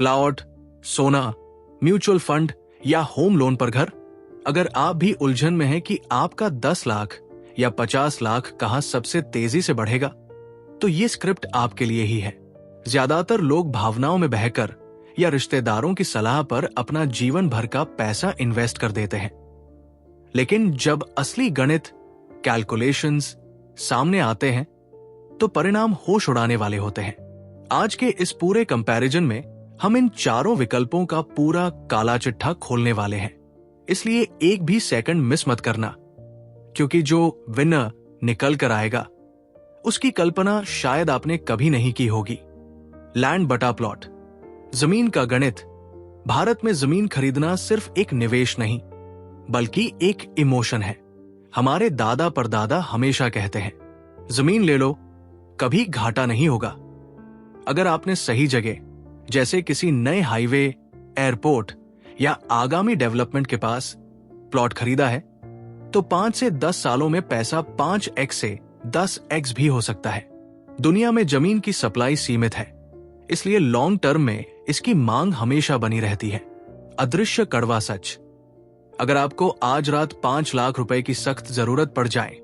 Plot, सोना, mutual fund या home loan पर घर। अगर आप भी उलझन में हैं कि आपका 10 लाख या 50 लाख कहां सबसे तेजी से बढ़ेगा, तो ये स्क्रिप्ट आपके लिए ही है। ज्यादातर लोग भावनाओं में बहकर या रिश्तेदारों की सलाह पर अपना जीवन भर का पैसा इन्वेस्ट कर देते हैं, लेकिन जब असली गणित, कैलकुलेशंस सामने आते हैं तो परिणाम होश उड़ाने वाले होते हैं। आज के इस पूरे कंपैरिजन में हम इन चारों विकल्पों का पूरा काला चिट्ठा खोलने वाले हैं, इसलिए एक भी सेकंड मिस मत करना, क्योंकि जो विनर निकल कर आएगा उसकी कल्पना शायद आपने कभी नहीं की होगी। लैंड बटा प्लॉट, जमीन का गणित। भारत में जमीन खरीदना सिर्फ एक निवेश नहीं, बल्कि एक इमोशन है। हमारे दादा परदादा हमेशा कहते हैं, जमीन ले लो, कभी घाटा नहीं होगा। अगर आपने सही जगह, जैसे किसी नए हाईवे, एयरपोर्ट या आगामी डेवलपमेंट के पास प्लॉट खरीदा है, तो 5 से 10 सालों में पैसा 5x से 10x भी हो सकता है। दुनिया में जमीन की सप्लाई सीमित है, इसलिए लॉन्ग टर्म में इसकी मांग हमेशा बनी रहती है। अदृश्य कड़वा सच, अगर आपको आज रात 5 लाख रुपए की सख्त जरूरत पड़ जाए,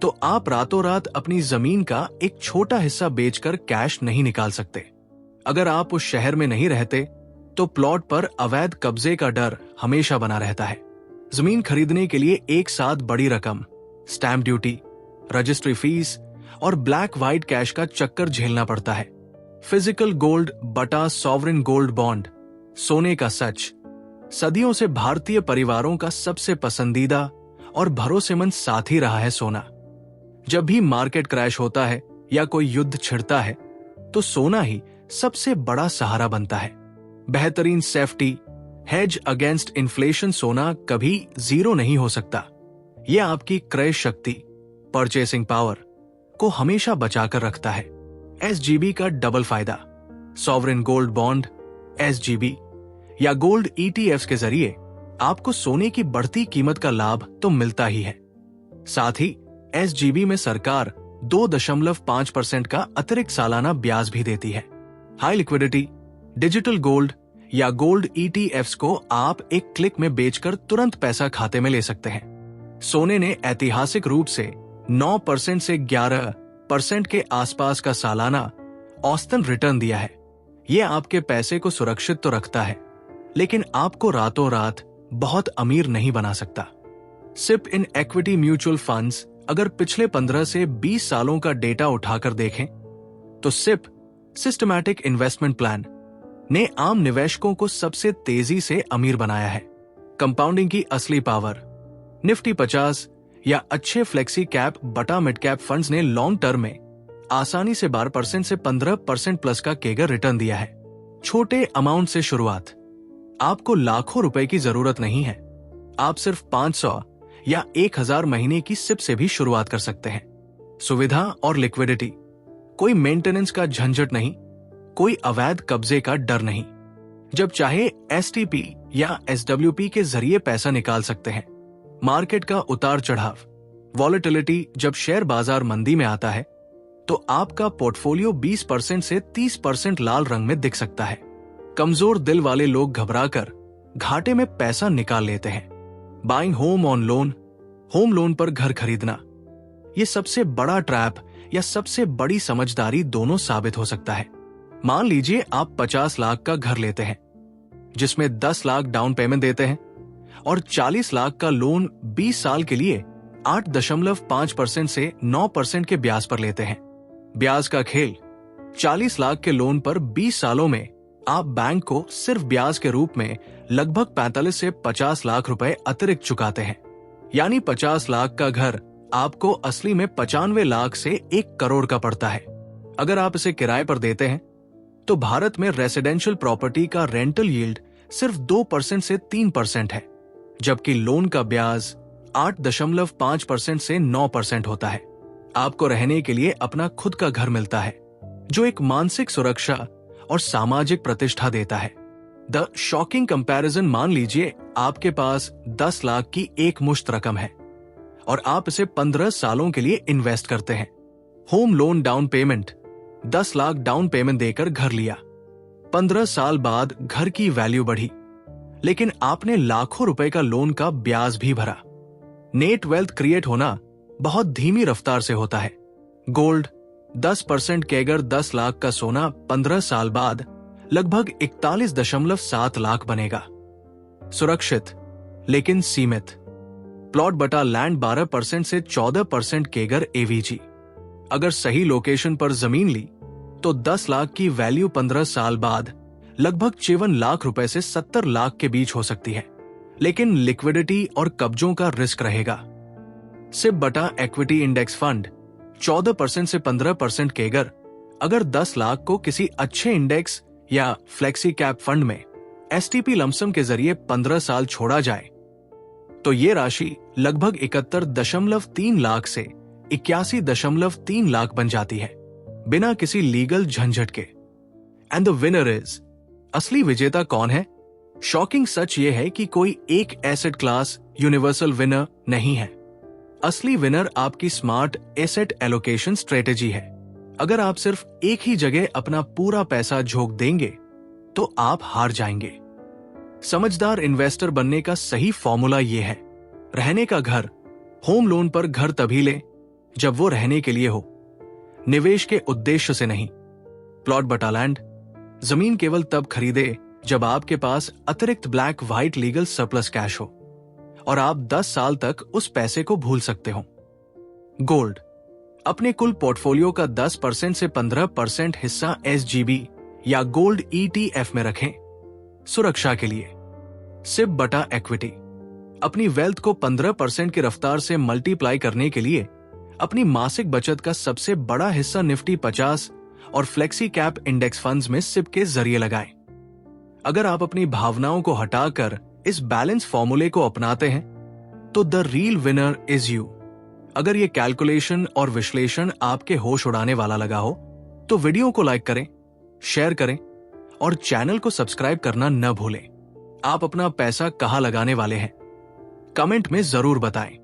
तो आप रातों रात अपनी जमीन का एक छोटा हिस्सा बेचकर कैश नहीं निकाल सकते। अगर आप उस शहर में नहीं रहते, तो प्लॉट पर अवैध कब्जे का डर हमेशा बना रहता है। जमीन खरीदने के लिए एक साथ बड़ी रकम, स्टैंप ड्यूटी, रजिस्ट्री फीस और ब्लैक व्हाइट कैश का चक्कर झेलना पड़ता है। फिजिकल गोल्ड बटा सॉवरेन गोल्ड बॉन्ड, सोने का सच। सदियों से भारतीय परिवारों का सबसे पसंदीदा और भरोसेमंद साथी रहा है सोना। जब भी मार्केट क्रैश होता है या कोई युद्ध छिड़ता है, तो सोना ही सबसे बड़ा सहारा बनता है। बेहतरीन सेफ्टी, हेज अगेंस्ट इन्फ्लेशन। सोना कभी जीरो नहीं हो सकता। यह आपकी क्रय शक्ति, परचेसिंग पावर को हमेशा बचाकर रखता है। SGB का डबल फायदा, सॉवरेन गोल्ड बॉन्ड, SGB या गोल्ड ETFs के जरिए आपको सोने की बढ़ती कीमत का लाभ तो मिलता ही है, साथ ही SGB में सरकार 2.5% का अतिरिक्त सालाना ब्याज भी देती है। हाई लिक्विडिटी, डिजिटल गोल्ड या गोल्ड ETFs को आप एक क्लिक में बेचकर तुरंत पैसा खाते में ले सकते हैं। सोने ने ऐतिहासिक रूप से 9% से 11% के आसपास का सालाना औसतन रिटर्न दिया है। यह आपके पैसे को सुरक्षित तो रखता है, लेकिन आपको रातों रात बहुत अमीर नहीं बना सकता। SIP in equity mutual funds, अगर पिछले 15 से 20 सालों का डेटा उठाकर देखें, तो सिप सिस्टमैटिक इन्वेस्टमेंट प्लान ने आम निवेशकों को सबसे तेजी से अमीर बनाया है। कंपाउंडिंग की असली पावर, निफ्टी 50 या अच्छे फ्लेक्सी कैप बटा मिड कैप फंड्स ने लॉन्ग टर्म में आसानी से 12% से 15% प्लस का केगर रिटर्न दिया है। छोटे अमाउंट से शुरुआत, आपको लाखों रुपए की जरूरत नहीं है। आप सिर्फ 500 या 1000 महीने की सिप से भी शुरुआत कर सकते हैं। सुविधा और लिक्विडिटी, कोई मेंटेनेंस का झंझट नहीं, कोई अवैध कब्जे का डर नहीं। जब चाहे STP या SWP के जरिए पैसा निकाल सकते हैं। मार्केट का उतार चढ़ाव, वॉलेटिलिटी, जब शेयर बाजार मंदी में आता है, तो आपका पोर्टफोलियो 20% से 30% लाल रंग में दिख सकता है। कमजोर दिल वाले लोग घबराकर घाटे में पैसा निकाल लेते हैं। Buying home on loan, home loan पर घर खरीदना, यह सबसे बड़ा ट्रैप या सबसे बड़ी समझदारी दोनों साबित हो सकता है। मान लीजिए आप 50 लाख का घर लेते हैं, जिसमें 10 लाख डाउन पेमेंट देते हैं और 40 लाख का लोन 20 साल के लिए 8.5% से 9% के ब्याज पर लेते हैं। ब्याज का खेल, 40 लाख के लोन पर 20 सालों में आप बैंक को सिर्फ ब्याज के रूप में लगभग 45 से 50 लाख रुपए अतिरिक्त चुकाते हैं। यानी 50 लाख का घर आपको असली में 95 लाख से 1 करोड़ का पड़ता है। अगर आप इसे किराए पर देते हैं, तो भारत में रेसिडेंशियल प्रॉपर्टी का रेंटल यील्ड सिर्फ 2% से 3% है, जबकि लोन का ब्याज 8.5% से 9% होता है। आपको रहने के लिए अपना खुद का घर मिलता है, जो एक मानसिक सुरक्षा और सामाजिक प्रतिष्ठा देता है। द शॉकिंग कंपैरिजन, मान लीजिए आपके पास 10 लाख की एक मुश्त रकम है और आप इसे 15 सालों के लिए इन्वेस्ट करते हैं। Home loan down payment, 10 lakh down payment देकर घर लिया, 15 साल बाद घर की वैल्यू बढ़ी, लेकिन आपने लाखों रुपए का लोन का ब्याज भी भरा। नेट वेल्थ क्रिएट होना बहुत धीमी रफ्तार से होता है। गोल्ड 10% कैगर 10 लाख का सोना 15 साल बाद लगभग 41.7 लाख बनेगा। सुरक्षित लेकिन सीमित। प्लॉट बटा लैंड 12% से 14% कैगर एवीजी। अगर सही लोकेशन पर जमीन ली तो 10 लाख की वैल्यू 15 साल बाद लगभग 54 लाख रुपए से 70 लाख के बीच हो सकती है, लेकिन लिक्विडिटी और कब्जों का रिस्क रहेगा। सिप बटा इक्विटी इंडेक्स फंड 14% से 15% कैगर अगर 10 लाख को किसी अच्छे इंडेक्स या फ्लेक्सी कैप फंड में एसटीपी लमसम के जरिए 15 साल छोड़ा जाए तो ये राशि लगभग 71.3 लाख से 81.3 लाख बन जाती है, बिना किसी लीगल झंझट के। एंड द विनर इज, असली विजेता कौन है? शॉकिंग सच ये है कि कोई एक एसेट क्लास यूनिवर्सल विनर नहीं है। असली विनर आपकी स्मार्ट एसेट एलोकेशन स्ट्रेटेजी है। अगर आप सिर्फ एक ही जगह अपना पूरा पैसा झोंक देंगे तो आप हार जाएंगे। समझदार इन्वेस्टर बनने का सही फॉर्मूला यह है, रहने का घर, होम लोन पर घर तभी ले जब वो रहने के लिए हो, निवेश के उद्देश्य से नहीं। प्लॉट बटा लैंड, जमीन केवल तब खरीदे जब आपके पास अतिरिक्त black white legal surplus cash हो और आप 10 साल तक उस पैसे को भूल सकते हो। गोल्ड, अपने कुल पोर्टफोलियो का 10% से 15% हिस्सा एसजीबी या गोल्ड ईटीएफ में रखें, सुरक्षा के लिए। सिप बटा इक्विटी, अपनी वेल्थ को 15% की रफ्तार से मल्टीप्लाई करने के लिए अपनी मासिक बचत का सबसे बड़ा हिस्सा निफ्टी 50 और फ्लेक्सी कैप इंडेक्स फंड्स में सिप के जरिए लगाएं। अगर आप अपनी भावनाओं को हटाकर इस बैलेंस फॉर्मूले को अपनाते हैं तो the real winner is you. अगर ये कैलकुलेशन और विश्लेषण आपके होश उड़ाने वाला लगा हो तो वीडियो को लाइक करें, शेयर करें और चैनल को सब्सक्राइब करना न भूलें। आप अपना पैसा कहां लगाने वाले हैं? कमेंट में जरूर बताएं।